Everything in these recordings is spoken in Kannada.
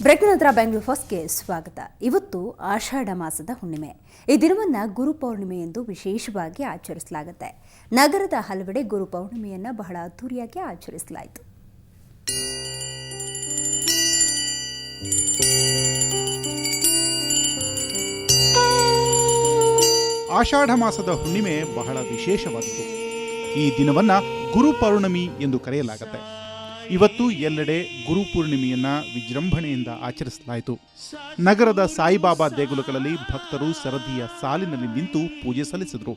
ಬ್ರೇಕ್ ನಂತರ ಬೆಂಗಳೂರು ಫಸ್ಟ್ಗೆ ಸ್ವಾಗತ. ಇವತ್ತು ಆಷಾಢ ಮಾಸದ ಹುಣ್ಣಿಮೆ. ಈ ದಿನವನ್ನು ಗುರುಪೌರ್ಣಿಮೆ ಎಂದು ವಿಶೇಷವಾಗಿ ಆಚರಿಸಲಾಗುತ್ತೆ. ನಗರದ ಹಲವೆಡೆ ಗುರುಪೌರ್ಣಿಮೆಯನ್ನು ಬಹಳ ಅದ್ದೂರಿಯಾಗಿ ಆಚರಿಸಲಾಯಿತು. ಆಷಾಢ ಮಾಸದ ಹುಣ್ಣಿಮೆ ಬಹಳ ವಿಶೇಷವಾದದ್ದು. ಈ ದಿನವನ್ನ ಗುರುಪೌರ್ಣಿಮೆ ಎಂದು ಕರೆಯಲಾಗುತ್ತೆ. ಇವತ್ತು ಎಲ್ಲೆಡೆ ಗುರುಪೂರ್ಣಿಮೆಯನ್ನ ವಿಜೃಂಭಣೆಯಿಂದ ಆಚರಿಸಲಾಯಿತು. ನಗರದ ಸಾಯಿಬಾಬಾ ದೇಗುಲಗಳಲ್ಲಿ ಭಕ್ತರು ಸರದಿಯ ಸಾಲಿನಲ್ಲಿ ನಿಂತು ಪೂಜೆ ಸಲ್ಲಿಸಿದರು.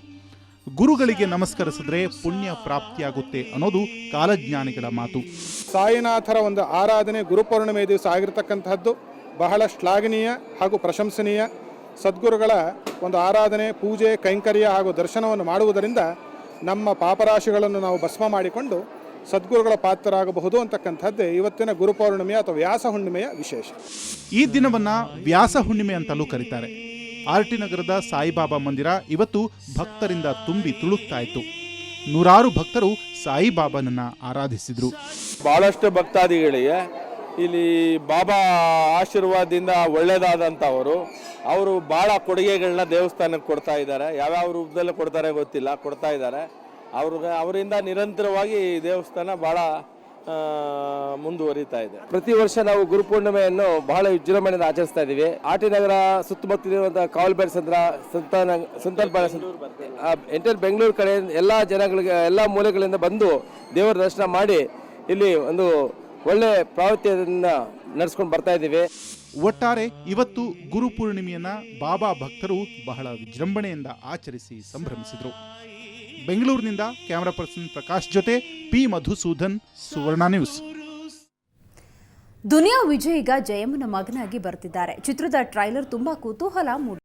ಗುರುಗಳಿಗೆ ನಮಸ್ಕರಿಸಿದ್ರೆ ಪುಣ್ಯ ಪ್ರಾಪ್ತಿಯಾಗುತ್ತೆ ಅನ್ನೋದು ಕಾಲಜ್ಞಾನಿಗಳ ಮಾತು. ಸಾಯಿನಾಥರ ಒಂದು ಆರಾಧನೆ ಗುರುಪೌರ್ಣಿಮೆ ದಿವಸ ಆಗಿರತಕ್ಕಂತಹದ್ದು ಬಹಳ ಶ್ಲಾಘನೀಯ ಹಾಗೂ ಪ್ರಶಂಸನೀಯ. ಸದ್ಗುರುಗಳ ಒಂದು ಆರಾಧನೆ, ಪೂಜೆ, ಕೈಂಕರ್ಯ ಹಾಗೂ ದರ್ಶನವನ್ನು ಮಾಡುವುದರಿಂದ ನಮ್ಮ ಪಾಪರಾಶಿಗಳನ್ನು ನಾವು ಭಸ್ಮ ಮಾಡಿಕೊಂಡು ಸದ್ಗುರುಗಳ ಪಾತ್ರರಾಗಬಹುದು ಅಂತಕ್ಕಂಥದ್ದೇ ಇವತ್ತಿನ ಗುರುಪೌರ್ಣಿಮೆ ಅಥವಾ ವ್ಯಾಸ ಹುಣ್ಣಿಮೆಯ ವಿಶೇಷ. ಈ ದಿನವನ್ನ ವ್ಯಾಸ ಹುಣ್ಣಿಮೆ ಅಂತಲೂ ಕರೀತಾರೆ. ಆರ್ಟಿ ನಗರದ ಸಾಯಿಬಾಬಾ ಮಂದಿರ ಇವತ್ತು ಭಕ್ತರಿಂದ ತುಂಬಿ ತುಳುಕ್ತಾ ಇತ್ತು. ನೂರಾರು ಭಕ್ತರು ಸಾಯಿಬಾಬಾನನ್ನ ಆರಾಧಿಸಿದ್ರು. ಬಹಳಷ್ಟು ಭಕ್ತಾದಿಗಳಿಗೆ ಇಲ್ಲಿ ಬಾಬಾ ಆಶೀರ್ವಾದದಿಂದ ಒಳ್ಳೆಯದಾದಂಥವರು ಅವರು ಭಾಳ ಕೊಡುಗೆಗಳನ್ನ ದೇವಸ್ಥಾನಕ್ಕೆ ಕೊಡ್ತಾ ಇದ್ದಾರೆ. ಯಾವ್ಯಾವ ರೂಪದಲ್ಲಿ ಕೊಡ್ತಾರೆ ಗೊತ್ತಿಲ್ಲ, ಕೊಡ್ತಾ ಇದ್ದಾರೆ. ಅವರಿಂದ ನಿರಂತರವಾಗಿ ದೇವಸ್ಥಾನ ಬಹಳ ಮುಂದುವರಿತಾ ಇದೆ. ಪ್ರತಿ ವರ್ಷ ನಾವು ಗುರುಪೂರ್ಣಿಮೆಯನ್ನು ಬಹಳ ವಿಜೃಂಭಣೆಯಿಂದ ಆಚರಿಸ್ತಾ ಇದ್ದೀವಿ. ಆರ್ಟಿ ನಗರ ಸುತ್ತಮುತ್ತಲಿರುವಂತಹ ಕಾವಲ್ಬೇಡ ಎಂಟರ್ ಬೆಂಗಳೂರು ಕಡೆ ಎಲ್ಲ ಜನಗಳಿಗೆ ಎಲ್ಲ ಮೂಲೆಗಳಿಂದ ಬಂದು ದೇವರ ದರ್ಶನ ಮಾಡಿ ಇಲ್ಲಿ ಒಂದು ಒಳ್ಳೆ ಪ್ರಾವತ್ಯದಿಂದ ನಡೆಸ್ಕೊಂಡು ಬರ್ತಾ ಇದ್ದೀವಿ. ಒಟ್ಟಾರೆ ಇವತ್ತು ಗುರುಪೂರ್ಣಿಮೆಯನ್ನ ಬಾಬಾ ಭಕ್ತರು ಬಹಳ ವಿಜೃಂಭಣೆಯಿಂದ ಆಚರಿಸಿ ಸಂಭ್ರಮಿಸಿದರು. ಬೆಂಗಳೂರಿನಿಂದ ಕ್ಯಾಮರಾ ಪರ್ಸನ್ ಪ್ರಕಾಶ್ ಜೊತೆ ಪಿ ಮಧುಸೂದನ್, ಸುವರ್ಣ ನ್ಯೂಸ್. ದುನಿಯಾ ವಿಜಯ್ ಈಗ ಜಯಮ್ಮನ ಮಗನಾಗಿ ಬರ್ತಿದ್ದಾರೆ. ಚಿತ್ರದ ಟ್ರೈಲರ್ ತುಂಬಾ ಕುತೂಹಲ ಮೂಡಿಸಿದೆ.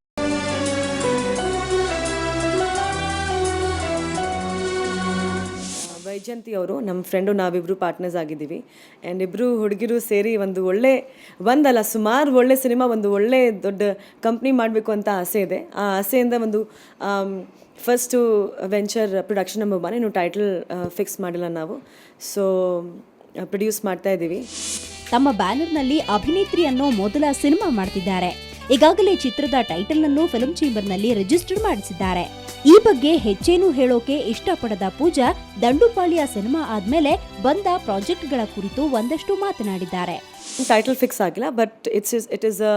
ವೈಜಯಂತಿ ಅವರು ನಮ್ಮ ಫ್ರೆಂಡು, ನಾವಿಬ್ಬರು ಪಾರ್ಟ್ನರ್ಸ್ ಆಗಿದ್ದೀವಿ. ಆ್ಯಂಡ್ ಇಬ್ಬರು ಹುಡುಗಿರು ಸೇರಿ ಸುಮಾರು ಒಳ್ಳೆ ಸಿನಿಮಾ, ಒಂದು ಒಳ್ಳೆ ದೊಡ್ಡ ಕಂಪ್ನಿ ಮಾಡಬೇಕು ಅಂತ ಆಸೆ ಇದೆ. ಆ ಆಸೆಯಿಂದ ಒಂದು ಫಸ್ಟು ವೆಂಚರ್ ಪ್ರೊಡಕ್ಷನ್ ನಂಬರ್ 1 ಇನ್ನು ಟೈಟಲ್ ಫಿಕ್ಸ್ ಮಾಡಿಲ್ಲ ನಾವು. ಸೊ ಪ್ರೊಡ್ಯೂಸ್ ಮಾಡ್ತಾ ಇದ್ದೀವಿ. ತಮ್ಮ ಬ್ಯಾನರ್ನಲ್ಲಿ ಅಭಿನೇತ್ರಿ ಅನ್ನೋ ಮೊದಲ ಸಿನಿಮಾ ಮಾಡ್ತಿದ್ದಾರೆ. ಈಗಾಗಲೇ ಚಿತ್ರದ ಟೈಟಲ್ನನ್ನು ಫಿಲ್ಮ್ ಚೇಂಬರ್ನಲ್ಲಿ ರಿಜಿಸ್ಟರ್ ಮಾಡಿಸಿದ್ದಾರೆ. ಈ ಬಗ್ಗೆ ಹೆಚ್ಚೇನೂ ಹೇಳೋಕೆ ಇಷ್ಟಪಡದ ಪೂಜಾ, ದಂಡುಪಾಳ್ಯ ಸಿನಿಮಾ ಆದ್ಮೇಲೆ ಬಂದ ಪ್ರಾಜೆಕ್ಟ್ಗಳ ಕುರಿತು ಒಂದಷ್ಟು ಮಾತನಾಡಿದ್ದಾರೆ. ಟೈಟಲ್ ಫಿಕ್ಸ್ ಆಗಿಲ್ಲ, but it is a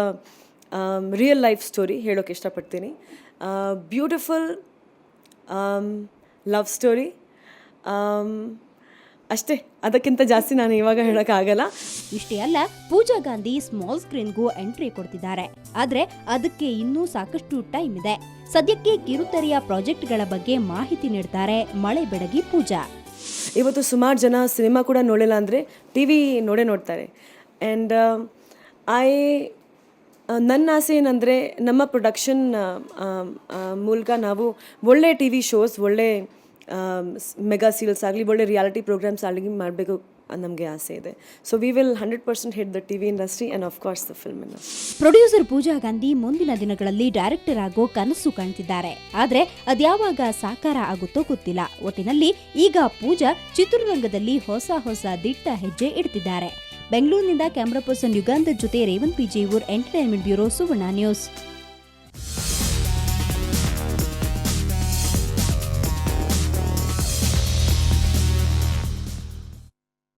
real life story ಹೇಳೋಕೆ ಇಷ್ಟಪಡ್ತೀನಿ. ಬ್ಯೂಟಿಫುಲ್ ಲವ್ ಸ್ಟೋರಿ ಅಷ್ಟೇ. ಅದಕ್ಕಿಂತ ಜಾಸ್ತಿ ನಾನು ಇವಾಗ ಹೇಳೋಕ್ಕಾಗಲ್ಲ. ಇಷ್ಟೇ ಅಲ್ಲ, ಪೂಜಾ ಗಾಂಧಿ ಸ್ಮಾಲ್ ಸ್ಕ್ರೀನ್ಗೂ ಎಂಟ್ರಿ ಕೊಡ್ತಿದ್ದಾರೆ. ಆದ್ರೆ ಅದಕ್ಕೆ ಇನ್ನೂ ಸಾಕಷ್ಟು ಟೈಮ್ ಇದೆ. ಸದ್ಯಕ್ಕೆ ಕಿರುತೆರೆಯ ಪ್ರಾಜೆಕ್ಟ್ಗಳ ಬಗ್ಗೆ ಮಾಹಿತಿ ನೀಡ್ತಾರೆ ಮಳೆ ಬೆಡಗಿ ಪೂಜಾ. ಇವತ್ತು ಸುಮಾರು ಜನ ಸಿನಿಮಾ ಕೂಡ ನೋಡಿಲ್ಲ ಅಂದರೆ TV ನೋಡ್ತಾರೆ. ಆ್ಯಂಡ್ ನನ್ನ ಆಸೆ ಏನಂದರೆ ನಮ್ಮ ಪ್ರೊಡಕ್ಷನ್ ಮೂಲಕ ನಾವು ಒಳ್ಳೆ TV ಶೋಸ್, ಒಳ್ಳೆ ಮೆಗಾ ಸೀರಿಯಲ್ಸ್ ಆಗಲಿ, ಒಳ್ಳೆ ರಿಯಾಲಿಟಿ ಪ್ರೋಗ್ರಾಮ್ಸ್ ಆಗಲಿ ಮಾಡಬೇಕು ನಮಗೆ ಆಸೆ ಇದೆ. So we will 100% hit the TV industry and of course the film industry. Producer Pooja Gandhi ಮುಂದಿನ ದಿನಗಳಲ್ಲಿ ಡೈರೆಕ್ಟರ್ ಆಗೋ ಕನಸು ಕಾಣ್ತಿದ್ದಾರೆ. ಆದ್ರೆ ಅದ್ಯಾವಾಗ ಸಾಕಾರ ಆಗುತ್ತೋ ಗೊತ್ತಿಲ್ಲ. ಒಟ್ಟಿನಲ್ಲಿ ಈಗ ಪೂಜಾ ಚಿತ್ರರಂಗದಲ್ಲಿ ಹೊಸ ದಿಟ್ಟ ಹೆಜ್ಜೆ ಇಡ್ತಿದ್ದಾರೆ. ಬೆಂಗಳೂರಿನಿಂದ ಕ್ಯಾಮರಾ ಪರ್ಸನ್ ಯುಗಾಂಧರ್ ಜೊತೆ ರೇವನ್ PJ ಊರ್, ಎಂಟರ್ಟೈನ್ಮೆಂಟ್ ಬ್ಯೂರೋ, ಸುವರ್ಣ ನ್ಯೂಸ್.